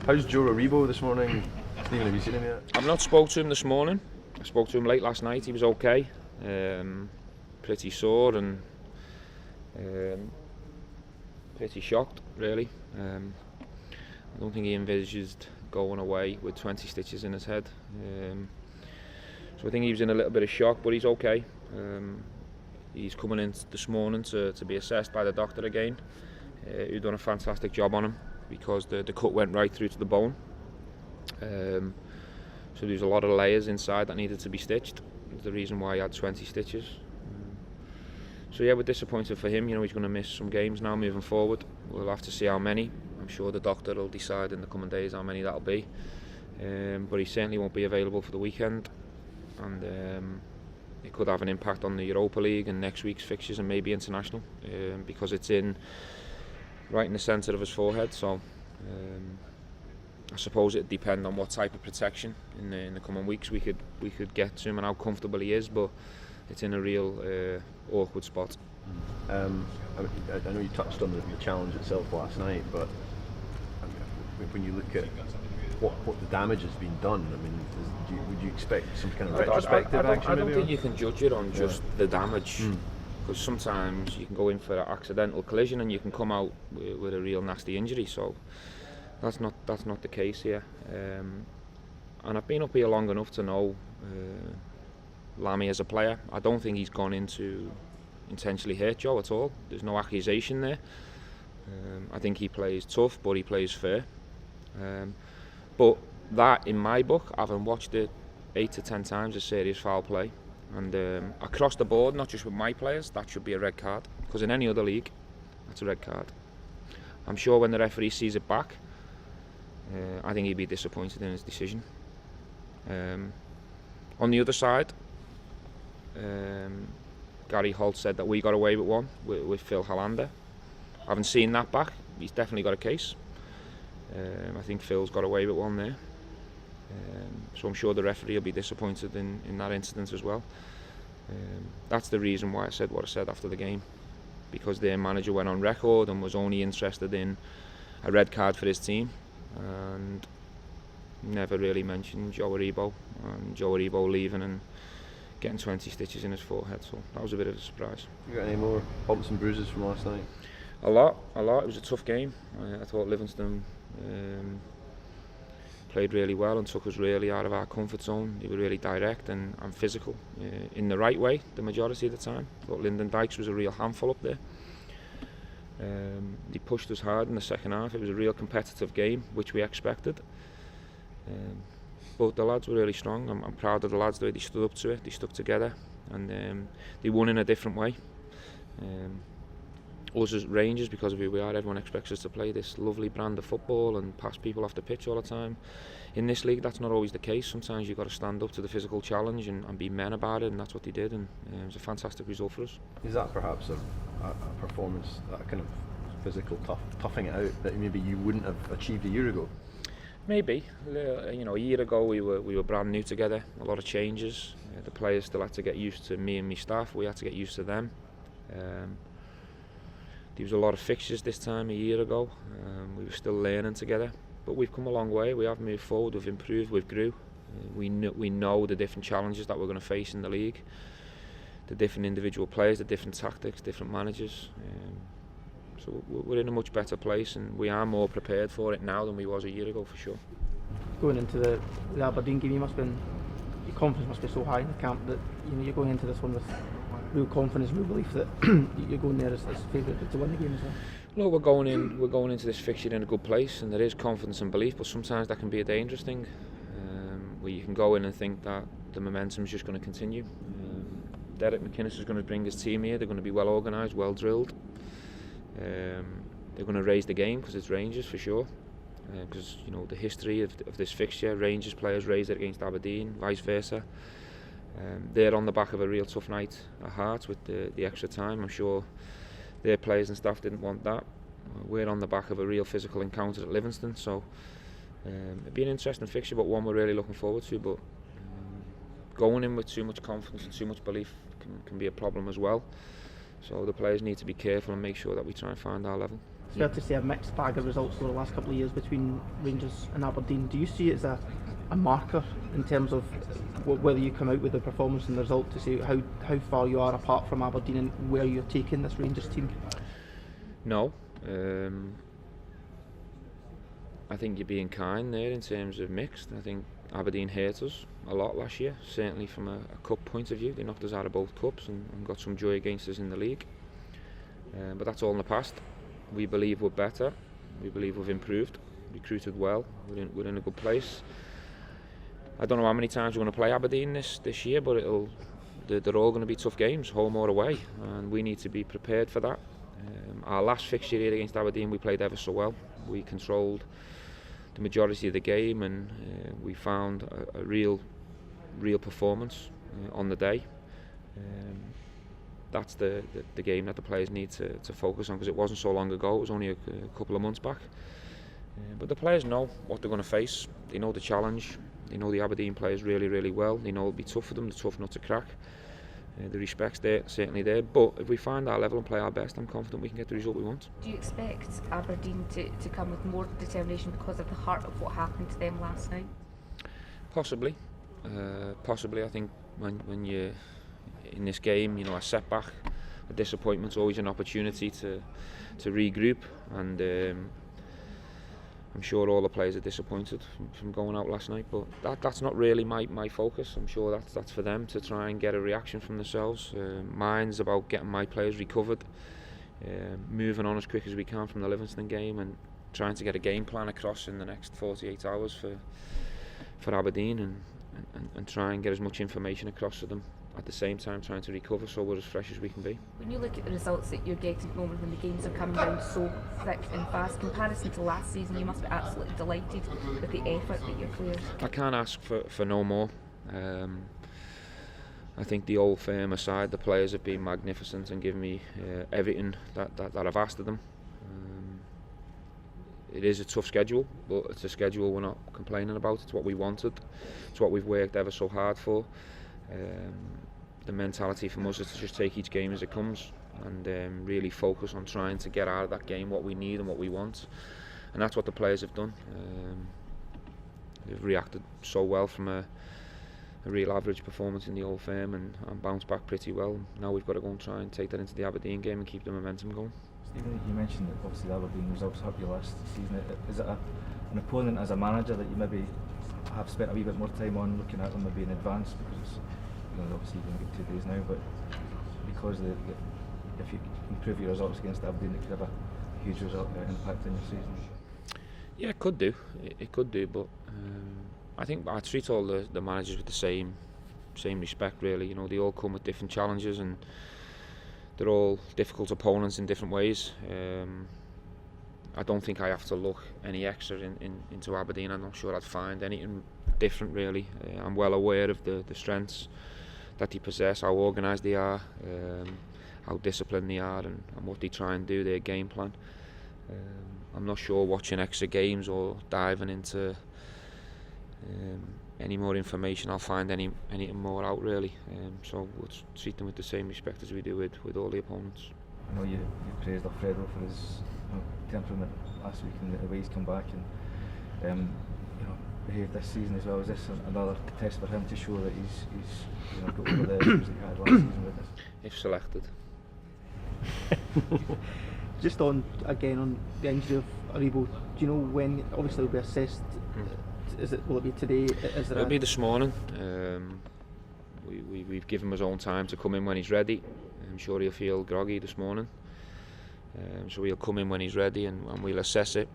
How's Joe Aribo this morning? Stephen, have you seen him yet? I've not spoke to him this morning. I spoke to him late last night. He was okay. Pretty sore and pretty shocked, really. I don't think he envisaged going away with 20 stitches in his head. So I think he was in a little bit of shock, but he's okay. He's coming in this morning to be assessed by the doctor again, who's done a fantastic job on him because the cut went right through to the bone. So there's a lot of layers inside that needed to be stitched. That's the reason why he had 20 stitches. So yeah, we're disappointed for him. You know, he's going to miss some games now moving forward. We'll have to see how many. I'm sure the doctor will decide in the coming days how many that'll be. But he certainly won't be available for the weekend, and it could have an impact on the Europa League and next week's fixtures and maybe international, because it's right in the centre of his forehead. So I suppose it'd depend on what type of protection in the coming weeks we could get to him and how comfortable he is, but it's in a real awkward spot. I know you touched on the challenge itself last night, but when you look at what the damage has been done, I mean, would you expect some kind of retrospective action? I don't think you can judge it on just the damage, because sometimes you can go in for an accidental collision and you can come out with a real nasty injury. So that's not the case here. And I've been up here long enough to know Lammy as a player. I don't think he's gone in to intentionally hurt Joe at all. There's no accusation there. I think he plays tough, but he plays fair. But that, in my book, having watched it 8 to 10 times, is serious foul play. And across the board, not just with my players, that should be a red card. Because in any other league, that's a red card. I'm sure when the referee sees it back, I think he'd be disappointed in his decision. On the other side, Gary Holt said that we got away with one with Phil Hollander. I haven't seen that back. He's definitely got a case. I think Phil's got away with one there. So I'm sure the referee will be disappointed in that incident as well. That's the reason why I said what I said after the game, because their manager went on record and was only interested in a red card for his team and never really mentioned Joe Aribo and Joe Aribo leaving and getting 20 stitches in his forehead. So that was a bit of a surprise. You got any more bumps and bruises from last night? A lot. It was a tough game. I thought Livingston played really well and took us really out of our comfort zone. They were really direct and physical in the right way the majority of the time. I thought Lyndon Dykes was a real handful up there. They pushed us hard in the second half. It was a real competitive game, which we expected. But the lads were really strong. I'm proud of the lads, the way they stood up to it. They stuck together and they won in a different way. Us as Rangers, because of who we are, everyone expects us to play this lovely brand of football and pass people off the pitch all the time. In this league, that's not always the case. Sometimes you've got to stand up to the physical challenge and be men about it, and that's what they did, and it was a fantastic result for us. Is that perhaps a performance, that kind of physical toughing it out, that maybe you wouldn't have achieved a year ago? Maybe. You know, a year ago we were brand new together, a lot of changes. The players still had to get used to me and my staff. We had to get used to them. There was a lot of fixtures this time a year ago. We were still learning together, but we've come a long way. We have moved forward, we've improved, we've grew. We know the different challenges that we're going to face in the league, the different individual players, the different tactics, different managers. So we're in a much better place, and we are more prepared for it now than we was a year ago, for sure. Going into the Aberdeen game, your confidence must be so high in the camp that you're going into this one with real confidence, real belief that you're going there as favourite to win the game as well. Look, we're going into this fixture in a good place, and there is confidence and belief, but sometimes that can be a dangerous thing, where you can go in and think that the momentum is just going to continue. Derek McInnes is going to bring his team here. They're going to be well organised, well drilled. They're going to raise the game because it's Rangers for sure. Because the history of this fixture, Rangers players raised it against Aberdeen, vice versa. They're on the back of a real tough night at Hearts with the extra time. I'm sure their players and staff didn't want that. We're on the back of a real physical encounter at Livingston, so it'd be an interesting fixture, but one we're really looking forward to. But going in with too much confidence and too much belief can be a problem as well. So the players need to be careful and make sure that we try and find our level. It's fair to say a mixed bag of results over the last couple of years between Rangers and Aberdeen. Do you see it as a marker in terms of whether you come out with the performance and the result to say how far you are apart from Aberdeen and where you're taking this Rangers team? No. I think you're being kind there in terms of mixed. I think Aberdeen hurt us a lot last year, certainly from a cup point of view. They knocked us out of both cups and got some joy against us in the league. But that's all in the past. We believe we're better. We believe we've improved, recruited well. We're in a good place. I don't know how many times we're going to play Aberdeen this year, but they're all going to be tough games, home or away, and we need to be prepared for that. Our last fixture here against Aberdeen, we played ever so well. We controlled the majority of the game, and we found a real performance on the day. That's the game that the players need to focus on, because it wasn't so long ago. It was only a couple of months back. But the players know what they're going to face. They know the challenge. They know the Aberdeen players really well. They know it'll be tough for them. They're tough not to crack. The respect's there, certainly there. But if we find our level and play our best, I'm confident we can get the result we want. Do you expect Aberdeen to come with more determination because of the heart of what happened to them last night? Possibly. I think when you're in this game, a setback, a disappointment's always an opportunity to regroup, and I'm sure all the players are disappointed from going out last night, but that's not really my focus. I'm sure that's for them to try and get a reaction from themselves. Mine's about getting my players recovered, moving on as quick as we can from the Livingston game, and trying to get a game plan across in the next 48 hours for Aberdeen, and try and get as much information across to them. At the same time, trying to recover so we're as fresh as we can be. When you look at the results that you're getting at the moment, when the games are coming down so thick and fast, in comparison to last season, you must be absolutely delighted with the effort that your players. I can't ask for no more. I think the old firm aside, the players have been magnificent and given me everything that I've asked of them. It is a tough schedule, but it's a schedule we're not complaining about. It's what we wanted. It's what we've worked ever so hard for. The mentality from us is to just take each game as it comes, and really focus on trying to get out of that game what we need and what we want, and that's what the players have done. They've reacted so well from a real average performance in the Old Firm, and bounced back pretty well. Now we've got to go and try and take that into the Aberdeen game and keep the momentum going. Stephen, you mentioned that obviously the Aberdeen results hurt you last season. Is it an opponent as a manager that you maybe have spent a wee bit more time on looking at them maybe in advance, because obviously you're going to get 2 days now, but because if you improve your results against Aberdeen, it could have a huge impact on your season? Yeah, it could do. It could do, but I think I treat all the managers with the same respect, really. They all come with different challenges, and they're all difficult opponents in different ways. I don't think I have to look any extra into Aberdeen. I'm not sure I'd find anything different, really. I'm well aware of the strengths that they possess, how organised they are, how disciplined they are, and what they try and do, their game plan. I'm not sure watching extra games or diving into any more information I'll find anything more out, really. So we'll treat them with the same respect as we do with all the opponents. I know you praised Alfredo for his temperament last week, and the way he's come back and behaved this season as well. Is this another test for him to show that he's got over the issues that he had last season with us? If selected. Just on the injury of Aribo, do you know when? Obviously, it'll be assessed. Will it be today? It'll be this morning. We've given him his own time to come in when he's ready. I'm sure he'll feel groggy this morning, so he'll come in when he's ready, and we'll assess it.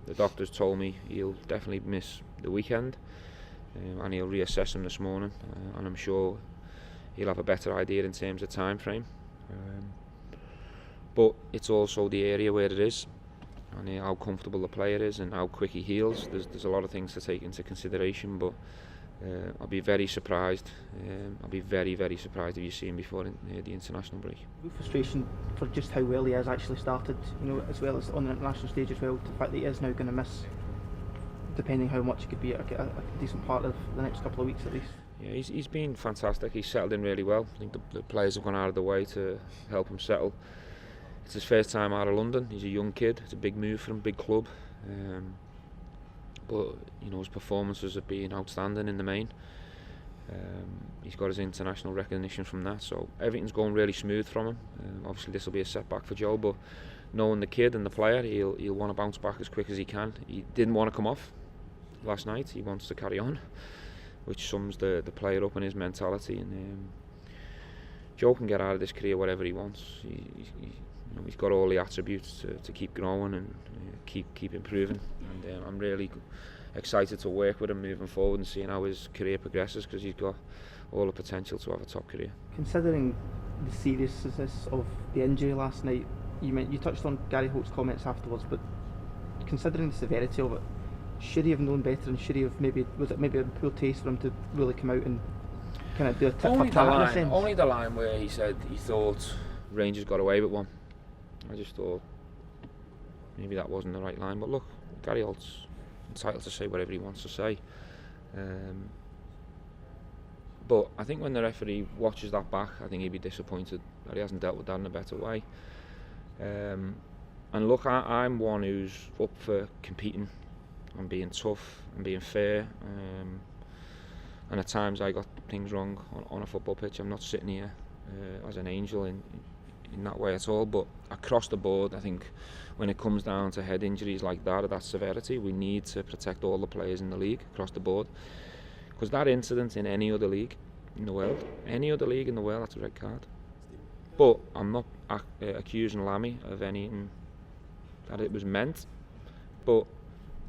The doctors told me he'll definitely miss the weekend, and he'll reassess him this morning, and I'm sure he'll have a better idea in terms of time frame. But it's also the area where it is, and how comfortable the player is, and how quick he heals. There's a lot of things to take into consideration, but I'll be very surprised. I'll be very surprised if you see him before the international break. Frustration for just how well he has actually started, as well as on the international stage as well. The fact that he is now going to miss, depending how much it could be, a decent part of the next couple of weeks at least. Yeah, he's been fantastic. He's settled in really well. I think the players have gone out of the way to help him settle it's his first time out of London. He's a young kid. It's a big move for him, big club. But you know, his performances have been outstanding in the main. He's got his international recognition from that, so everything's going really smooth from him. Obviously this will be a setback for Joe, but knowing the kid and the player, he'll want to bounce back as quick as he can. He didn't want to come off last night. He wants to carry on, which sums the player up in his mentality. And Joe can get out of this career whatever he wants. He's got all the attributes to keep growing and keep improving. And I'm really excited to work with him moving forward and seeing how his career progresses, because he's got all the potential to have a top career. Considering the seriousness of the injury last night, you touched on Gary Holt's comments afterwards, but considering the severity of it, should he have known better, and should he have was it maybe a poor taste for him to really come out and kind of do a tit for tat in a sense? Only the line where he said he thought Rangers got away with one. I just thought maybe that wasn't the right line, but look, Gary Holt's entitled to say whatever he wants to say. But I think when the referee watches that back, I think he'd be disappointed that he hasn't dealt with that in a better way. And look, I'm one who's up for competing and being tough and being fair. And at times I got things wrong on a football pitch. I'm not sitting here as an angel in that way at all. But across the board, I think when it comes down to head injuries like that, of that severity, we need to protect all the players in the league across the board. Because that incident in any other league in the world, that's a red card. But I'm not accusing Lammy of anything that it was meant, but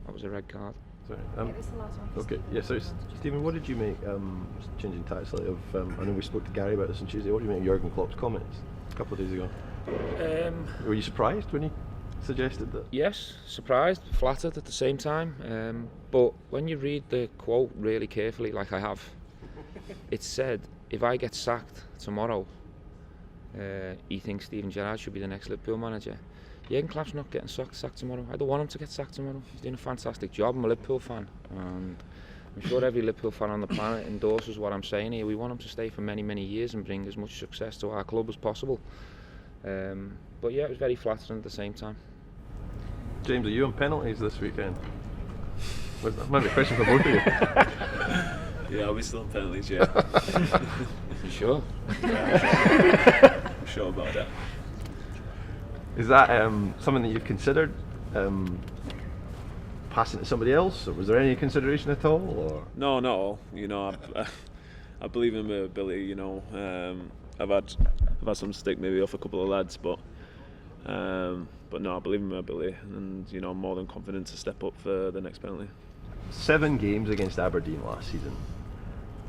that was a red card. Sorry. It was the last one. Okay, yeah, so Stephen, what did you make, just changing tack slightly, I know we spoke to Gary about this on Tuesday, what did you make of Jurgen Klopp's comments a couple of days ago? Were you surprised when he suggested that? Yes, surprised, flattered at the same time, but when you read the quote really carefully, like I have, it said, if I get sacked tomorrow, he thinks Steven Gerrard should be the next Liverpool manager. Jurgen Klopp's not getting sacked tomorrow. I don't want him to get sacked tomorrow. He's doing a fantastic job. I'm a Liverpool fan, and I'm sure every Liverpool fan on the planet endorses what I'm saying here. We want him to stay for many, many years and bring as much success to our club as possible. But yeah, it was very flattering at the same time. James, are you on penalties this weekend? That might be a question for both of you. Yeah, I'll be still on penalties, yeah. You sure? I'm sure about that. Is that something that you've considered passing to somebody else, or was there any consideration at all? Or? No, not all. You know, I believe in my ability. You know, I've had some stick maybe off a couple of lads, but no, I believe in my ability, and you know, I'm more than confident to step up for the next penalty. 7 games against Aberdeen last season.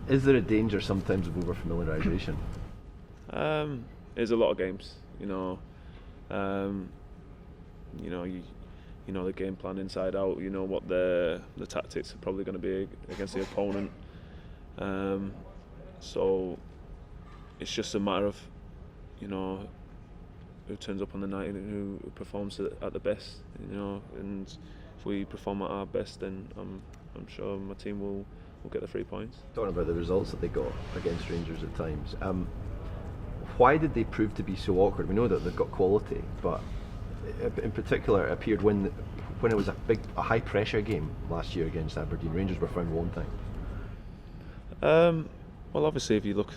Is there a danger sometimes of over familiarisation? There's a lot of games. You know, you know the game plan inside out. You know what the tactics are probably going to be against the opponent. So it's just a matter of, you know, who turns up on the night and who performs at the best. You know, and if we perform at our best, then I'm sure my team will get the 3 points. Talking about the results that they got against Rangers at times, why did they prove to be so awkward? We know that they've got quality, but in particular it appeared when it was a high pressure game last year against Aberdeen. Rangers were found wanting. Well, obviously if you look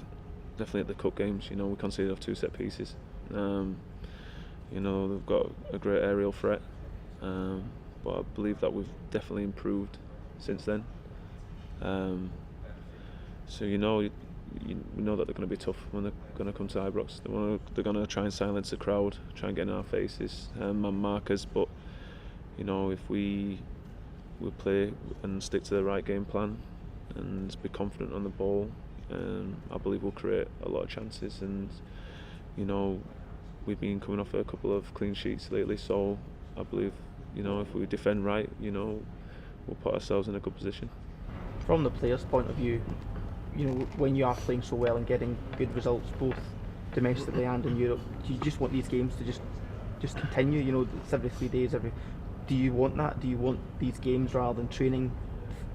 definitely at the cup games, you know, we conceded off 2 set pieces. You know, they've got a great aerial threat, but I believe that we've definitely improved since then. So you know that they're going to be tough when they're going to come to Ibrox. They're going to try and silence the crowd, try and get in our faces, and markers. But you know, if we play and stick to the right game plan and be confident on the ball, I believe we'll create a lot of chances. And you know, we've been coming off a couple of clean sheets lately, so I believe, you know, if we defend right, you know, we'll put ourselves in a good position. From the player's point of view, you know, when you are playing so well and getting good results both domestically and in Europe, do you just want these games to just continue? You know, it's every 3 days. Do you want that? Do you want these games rather than training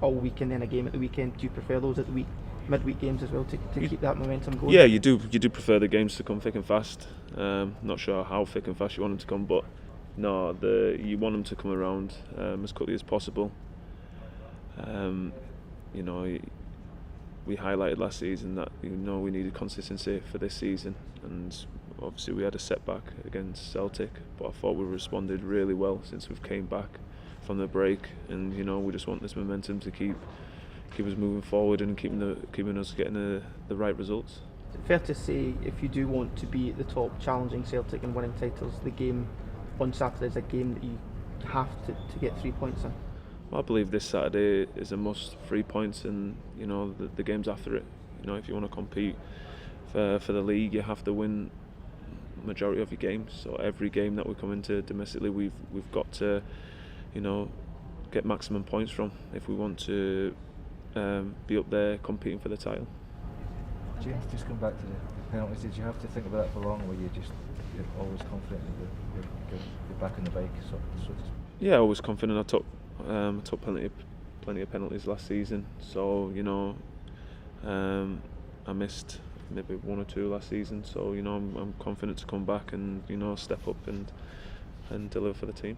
all week and then a game at the weekend? Do you prefer those at the midweek games as well to keep that momentum going? Yeah, you do prefer the games to come thick and fast. Not sure how thick and fast you want them to come, but no, you want them to come around as quickly as possible. You know, we highlighted last season that we needed consistency for this season, and obviously we had a setback against Celtic, but I thought we responded really well since we've came back from the break, and we just want this momentum to keep us moving forward and keeping us getting the right results. Fair to say, if you do want to be at the top, challenging Celtic and winning titles, the game on Saturday is a game that you have to get 3 points in. Well, I believe this Saturday is a must, 3 points, and the games after it. If you want to compete for the league, you have to win majority of your games. So every game that we come into domestically, we've got to get maximum points from if we want to be up there competing for the title. James, just come back to the penalties. Did you have to think about that for long, or were you you're always confident that you're back on the bike? So to speak? Yeah, always confident. I took plenty of penalties last season, so I missed maybe 1 or 2 last season. So I'm confident to come back and step up and deliver for the team.